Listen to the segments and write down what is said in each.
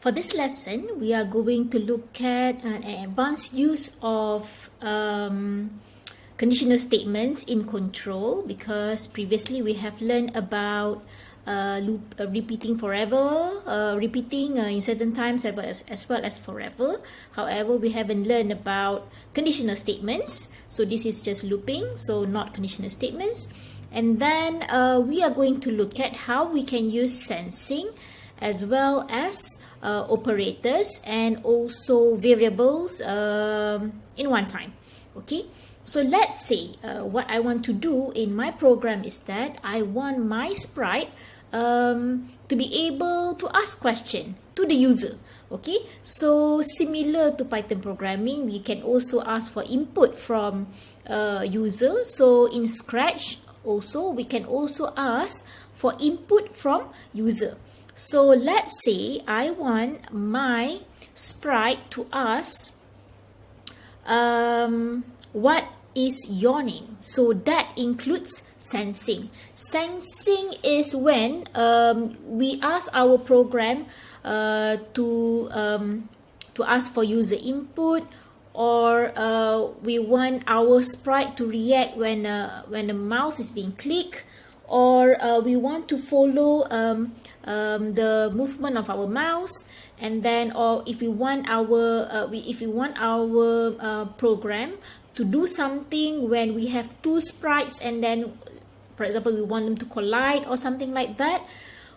For this lesson, we are going to look at an advanced use of conditional statements in control, because previously we have learned about repeating forever, repeating in certain times as well as forever. However, we haven't learned about conditional statements. So this is just looping, so not conditional statements. And then we are going to look at how we can use sensing as well as operators and also variables in one time. Okay, so let's say what I want to do in my program is that I want my sprite to be able to ask question to the user. Okay, so similar to Python programming, we can also ask for input from user. So in Scratch also, we can also ask for input from user. So let's say I want my sprite to ask what is your name. So that includes sensing. Sensing is when we ask our program to ask for user input, or we want our sprite to react when the mouse is being clicked, or we want to follow the movement of our mouse, and then or if we want our program to do something when we have two sprites, and then for example we want them to collide or something like that,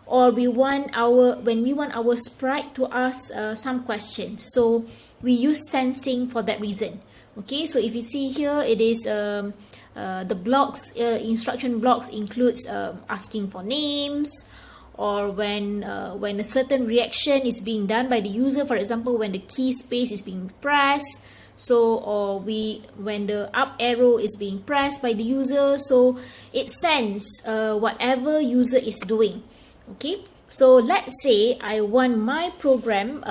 or when we want our sprite to ask some questions. So we use sensing for that reason. Okay, so if you see here, it is the blocks, instruction blocks includes asking for names, or when a certain reaction is being done by the user, for example when the key space is being pressed, so or when the up arrow is being pressed by the user, so it sends whatever user is doing. Okay, so let's say I want my program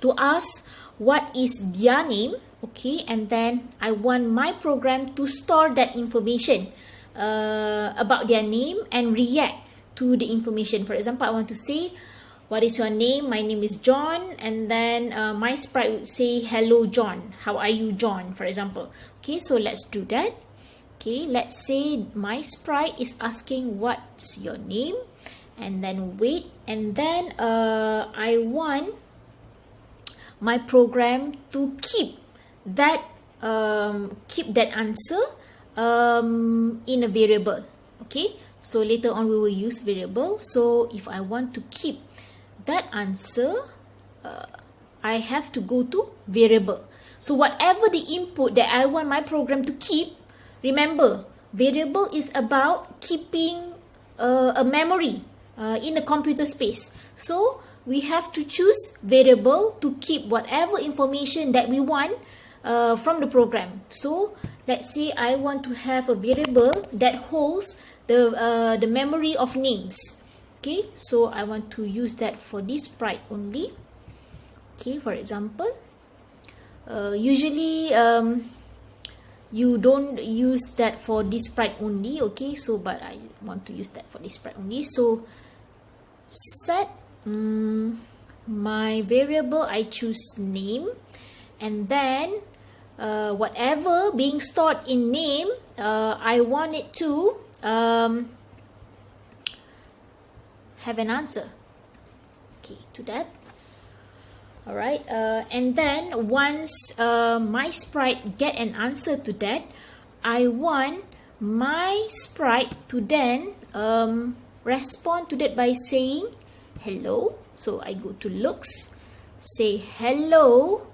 to ask what is their name. Okay, and then I want my program to store that information about their name and react to the information. For example, I want to say, what is your name? My name is John. And then my sprite would say, hello John, how are you John, for example. Okay, so let's do that. Okay, let's say my sprite is asking what's your name, and then wait, and then I want my program to keep that answer in a variable. Okay, so later on we will use variable. So if I want to keep that answer, I have to go to variable. So whatever the input that I want my program to keep, remember, variable is about keeping a memory in a computer space. So we have to choose variable to keep whatever information that we want from the program. So let's say I want to have a variable that holds the memory of names. Okay, so I want to use that for this sprite only. Okay, for example, usually you don't use that for this sprite only. Okay, so but I want to use that for this sprite only. So set my variable, I choose name, and then whatever being stored in name, I want it to have an answer. Okay, to that. Alright, and then once my sprite get an answer to that, I want my sprite to then respond to that by saying hello. So I go to looks, say hello,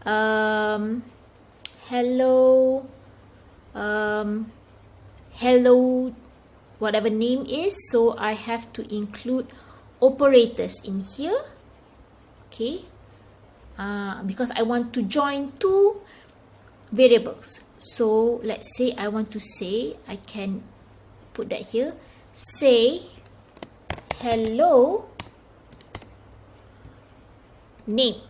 hello, whatever name is. So I have to include operators in here. Okay, because I want to join two variables. So let's say I want to say, I can put that here, say hello name.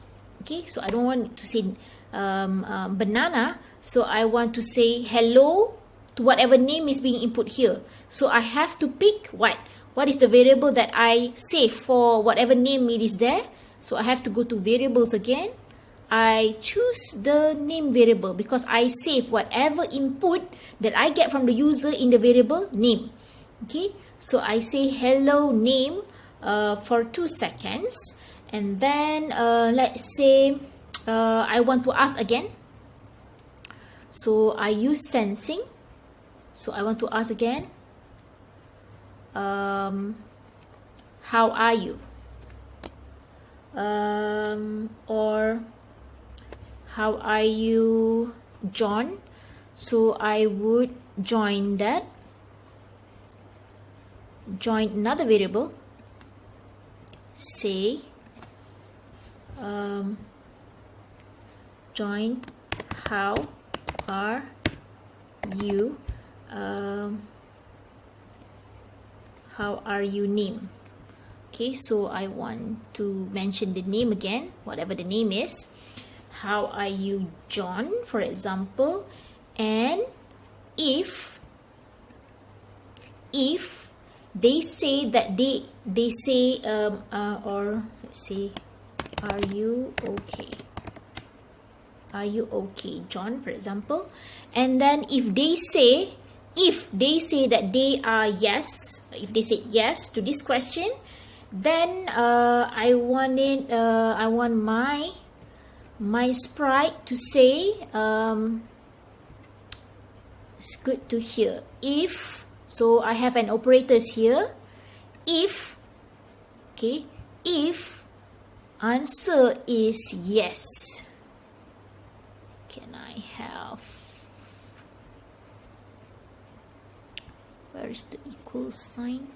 Okay, so I don't want to say banana, so I want to say hello to whatever name is being input here. So I have to pick what is the variable that I save for whatever name it is there. So I have to go to variables again. I choose the name variable because I save whatever input that I get from the user in the variable name. Okay, so I say hello name for 2 seconds, and then let's say I want to ask again. So I use sensing. So I want to ask again, how are you? Or how are you, John? So I would join that. Join another variable. Say join how are you, how are you name. Okay, so I want to mention the name again, whatever the name is. How are you, John, for example. And if they say that they say or let's say, are you okay? Are you okay, John, for example? And then if they say that they are yes, if they say yes to this question, then I want my sprite to say it's good to hear. If, so I have an operators here. If, okay, if answer is yes, can I have, where is the equal sign?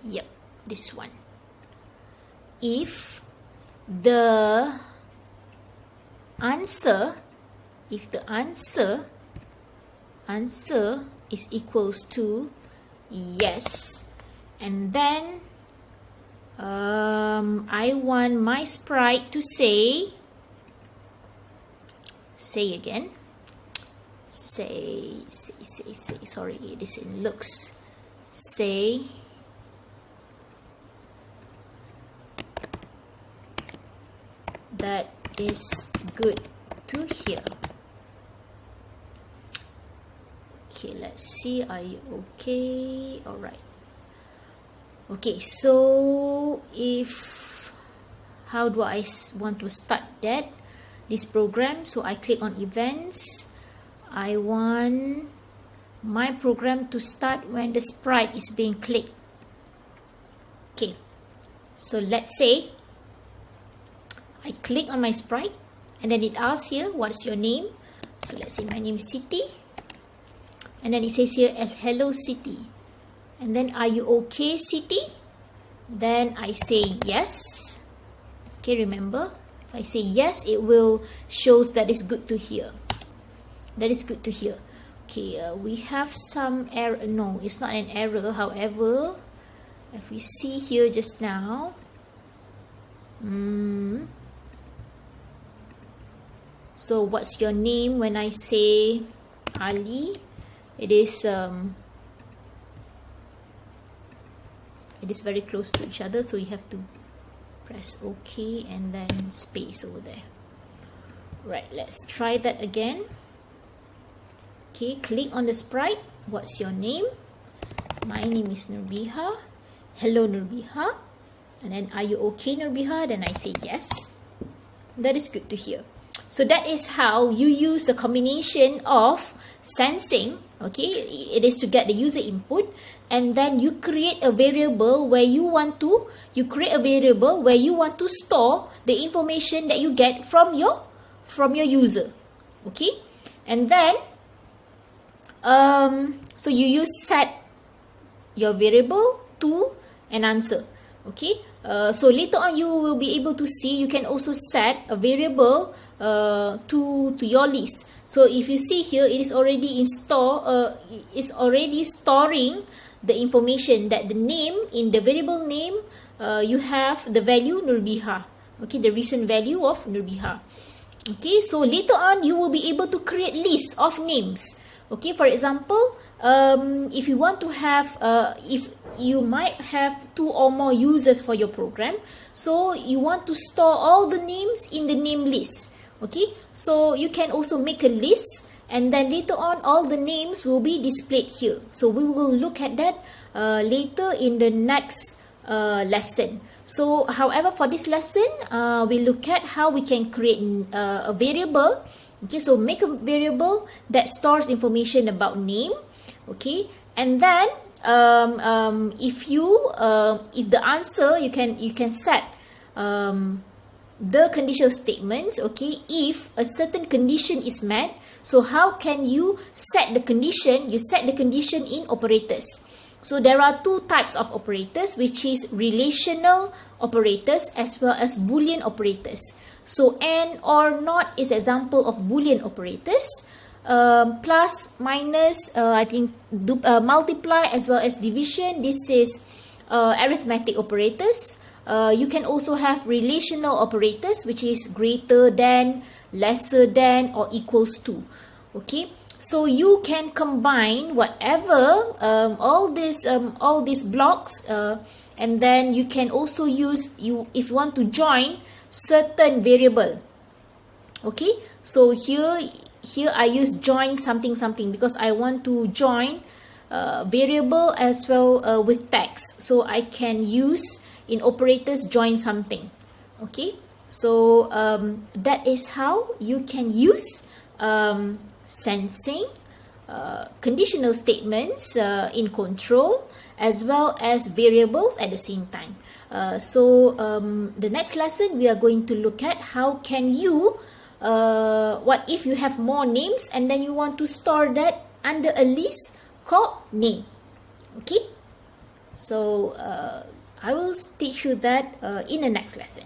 Yep, this one. If the answer is equals to yes, and then I want my sprite to say again, say, sorry, it is in looks, say that is good to hear. Okay, let's see, are you okay? All right. Okay, so how do I want to start this program? So I click on events. I want my program to start when the sprite is being clicked. Okay, so let's say I click on my sprite, and then it asks here, what's your name? So let's say my name is Siti, and then it says here, hello Siti, and then are you okay Siti? Then I say yes. Okay, remember, if I say yes, it will shows that it's good to hear. That is good to hear. Okay, we have some error. No, it's not an error. However, if we see here just now, so what's your name? When I say Ali, it is very close to each other, so you have to press OK and then space over there. Right, let's try that again. Okay, click on the sprite. What's your name? My name is Nurbiha. Hello Nurbiha. And then, are you okay Nurbiha? Then I say yes. That is good to hear. So that is how you use the combination of sensing. Okay, it is to get the user input, and then you create a variable where you want to store the information that you get from your user. Okay, and then so you use set your variable to an answer. Okay, so later on you will be able to see you can also set a variable to your list. So if you see here, it is already it's already storing the information that the name, in the variable name, you have the value Nurbiha. Okay, the recent value of Nurbiha. Okay, so later on you will be able to create lists of names. Okay, for example, if you want to have, if you might have 2 or more users for your program, so you want to store all the names in the name list. Okay, so you can also make a list, and then later on all the names will be displayed here. So we will look at that later in the next lesson. So however, for this lesson, we look at how we can create a variable. Okay, so make a variable that stores information about name. Okay, and then if the answer, you can set the conditional statements. Okay, if a certain condition is met, so how can you set the condition? You set the condition in operators. So there are 2 types of operators, which is relational operators as well as Boolean operators. So and or not is example of Boolean operators. Plus, minus, I think multiply as well as division. This is arithmetic operators. You can also have relational operators, which is greater than, lesser than, or equals to. Okay, so you can combine whatever all these blocks, and then you can also use if you want to join certain variable. Okay, so here I use join something because I want to join variable as well with text. So I can use in operators join something. Okay, so that is how you can use sensing conditional statements in control as well as variables at the same time. So the next lesson we are going to look at how can you what if you have more names and then you want to store that under a list called name. Okay, so I will teach you that in the next lesson.